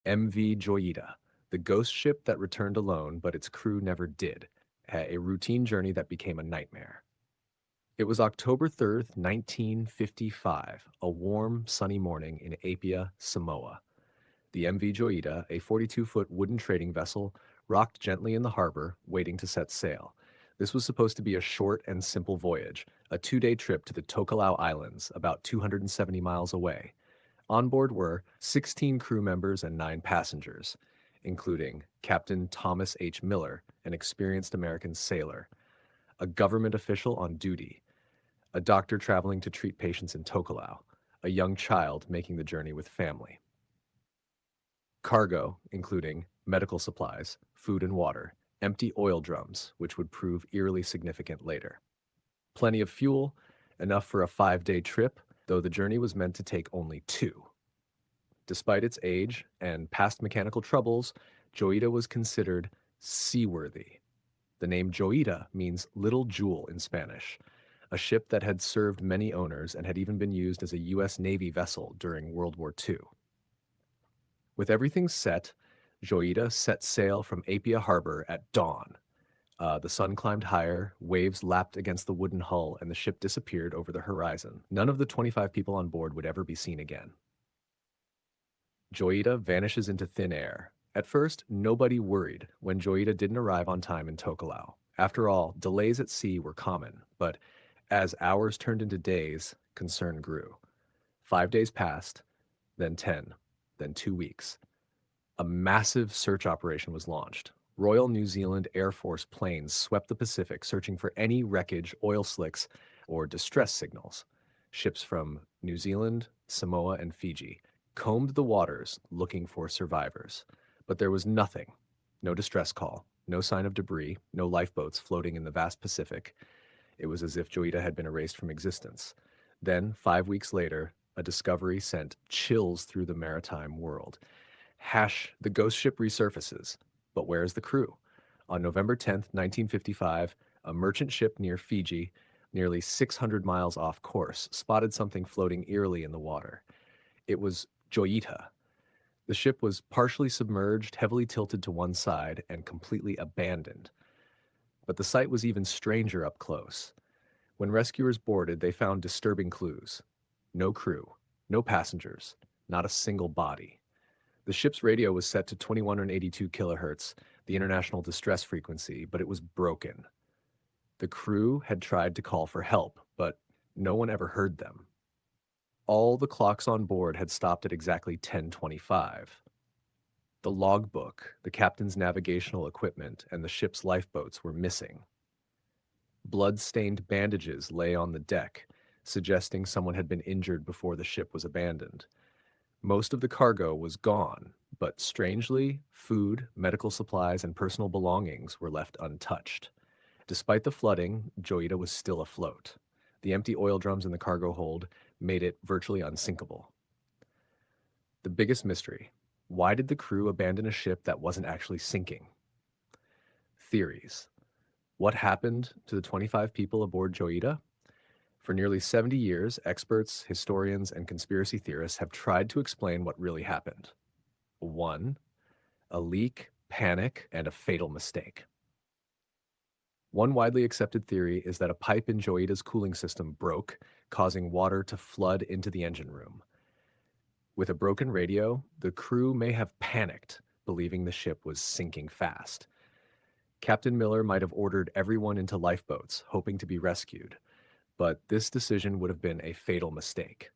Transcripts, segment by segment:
MV Joyita, the ghost ship that returned alone, but its crew never did, a routine journey that became a nightmare. It was October 3rd, 1955, a warm, sunny morning in Apia, Samoa. The MV Joyita, a 42-foot wooden trading vessel, rocked gently in the harbor, waiting to set sail. This was supposed to be a short and simple voyage, a 2-day trip to the Tokelau Islands, about 270 miles away. On board were 16 crew members and 9 passengers, including Captain Thomas H. Miller, an experienced American sailor, a government official on duty, a doctor traveling to treat patients in Tokelau, a young child making the journey with family. Cargo, including medical supplies, food and water, empty oil drums, which would prove eerily significant later. Plenty of fuel, enough for a 5-day trip, though the journey was meant to take only 2. Despite its age and past mechanical troubles, Joyita was considered seaworthy. The name Joyita means little jewel in Spanish, a ship that had served many owners and had even been used as a U.S. Navy vessel during World War II. With everything set, Joyita set sail from Apia Harbor at dawn. The sun climbed higher, waves lapped against the wooden hull, and the ship disappeared over the horizon. None of the 25 people on board would ever be seen again. Joyita vanishes into thin air. At first, nobody worried when Joyita didn't arrive on time in Tokelau. After all, delays at sea were common, but as hours turned into days, concern grew. 5 days passed, then 10, then 2 weeks. A massive search operation was launched. Royal New Zealand Air Force planes swept the Pacific searching for any wreckage, oil slicks, or distress signals. Ships from New Zealand, Samoa, and Fiji combed the waters looking for survivors. But there was nothing. No distress call, no sign of debris, no lifeboats floating in the vast Pacific. It was as if Joyita had been erased from existence. Then, 5 weeks later, a discovery sent chills through the maritime world. The ghost ship resurfaces, but where is the crew? On November 10th, 1955, a merchant ship near Fiji, nearly 600 miles off course, spotted something floating eerily in the water. It was Joyita. The ship was partially submerged, heavily tilted to one side, and completely abandoned. But the sight was even stranger up close. When rescuers boarded, they found disturbing clues. No crew, no passengers, not a single body. The ship's radio was set to 2182 kilohertz, the international distress frequency, but it was broken. The crew had tried to call for help, but no one ever heard them. All the clocks on board had stopped at exactly 10:25. The logbook, the captain's navigational equipment, and the ship's lifeboats were missing. Blood-stained bandages lay on the deck, suggesting someone had been injured before the ship was abandoned. Most of the cargo was gone, but strangely, food, medical supplies, and personal belongings were left untouched. Despite the flooding, Joyita was still afloat. The empty oil drums in the cargo hold made it virtually unsinkable. The biggest mystery: why did the crew abandon a ship that wasn't actually sinking? Theories. What happened to the 25 people aboard Joyita? For nearly 70 years, experts, historians, and conspiracy theorists have tried to explain what really happened. 1. A leak, panic, and a fatal mistake. One widely accepted theory is that a pipe in Joyita's cooling system broke, causing water to flood into the engine room. With a broken radio, the crew may have panicked, believing the ship was sinking fast. Captain Miller might have ordered everyone into lifeboats, hoping to be rescued, but this decision would have been a fatal mistake.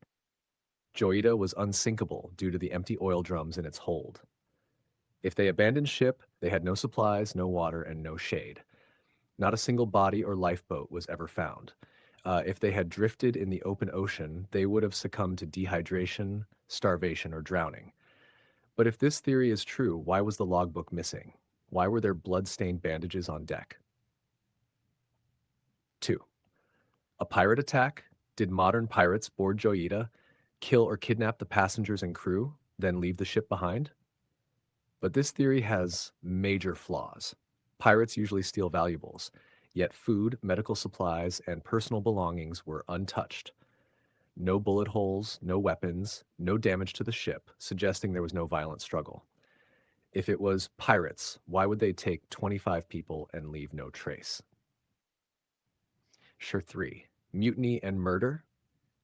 Joyita was unsinkable due to the empty oil drums in its hold. If they abandoned ship, they had no supplies, no water, and no shade. Not a single body or lifeboat was ever found. If they had drifted in the open ocean, they would have succumbed to dehydration, starvation, or drowning. But if this theory is true, why was the logbook missing? Why were there blood-stained bandages on deck? 2. A pirate attack? Did modern pirates board Joyita, kill or kidnap the passengers and crew, then leave the ship behind? But this theory has major flaws. Pirates usually steal valuables, yet food, medical supplies, and personal belongings were untouched. No bullet holes, no weapons, no damage to the ship, suggesting there was no violent struggle. If it was pirates, why would they take 25 people and leave no trace? Sure, 3. Mutiny and murder?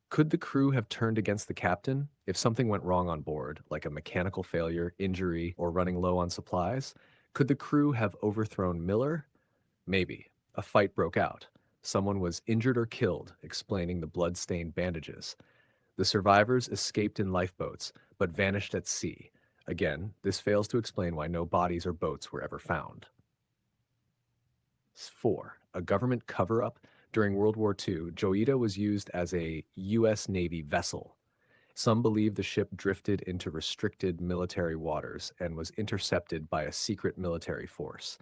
Could the crew have turned against the captain if something went wrong on board, like a mechanical failure, injury, or running low on supplies? Could the crew have overthrown Miller? Maybe. A fight broke out. Someone was injured or killed, explaining the blood-stained bandages. The survivors escaped in lifeboats, but vanished at sea. Again, this fails to explain why no bodies or boats were ever found. 4. A government cover-up. During World War II, Joyita was used as a U.S. Navy vessel. Some believe the ship drifted into restricted military waters and was intercepted by a secret military force.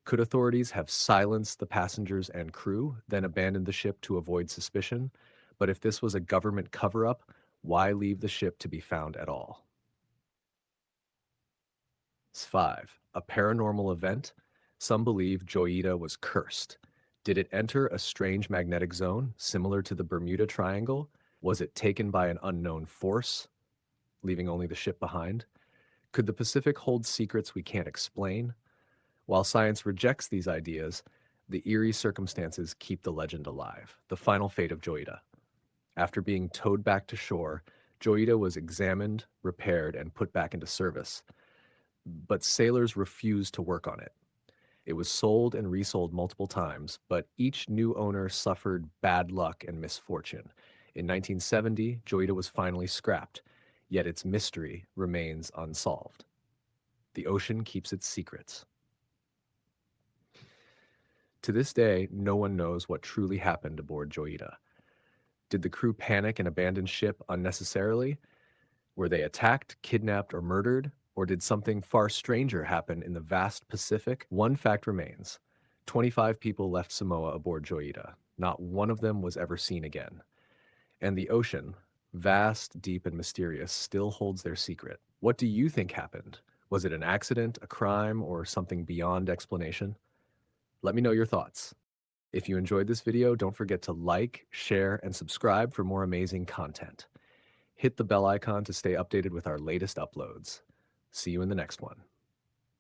Could authorities have silenced the passengers and crew, then abandoned the ship to avoid suspicion? But if this was a government cover-up, why leave the ship to be found at all? 5. A paranormal event. Some believe Joyita was cursed. Did it enter a strange magnetic zone similar to the Bermuda Triangle? Was it taken by an unknown force, leaving only the ship behind? Could the Pacific hold secrets we can't explain? While science rejects these ideas, the eerie circumstances keep the legend alive. The final fate of Joyita. After being towed back to shore, Joyita was examined, repaired, and put back into service. But sailors refused to work on it. It was sold and resold multiple times, but each new owner suffered bad luck and misfortune. In 1970, Joyita was finally scrapped, yet its mystery remains unsolved. The ocean keeps its secrets. To this day, no one knows what truly happened aboard Joyita. Did the crew panic and abandon ship unnecessarily? Were they attacked, kidnapped, or murdered? Or did something far stranger happen in the vast Pacific? One fact remains. 25 people left Samoa aboard Joyita. Not one of them was ever seen again. And the ocean, vast, deep, and mysterious, still holds their secret. What do you think happened? Was it an accident, a crime, or something beyond explanation? Let me know your thoughts. If you enjoyed this video, don't forget to like, share, and subscribe for more amazing content. Hit the bell icon to stay updated with our latest uploads. See you in the next one.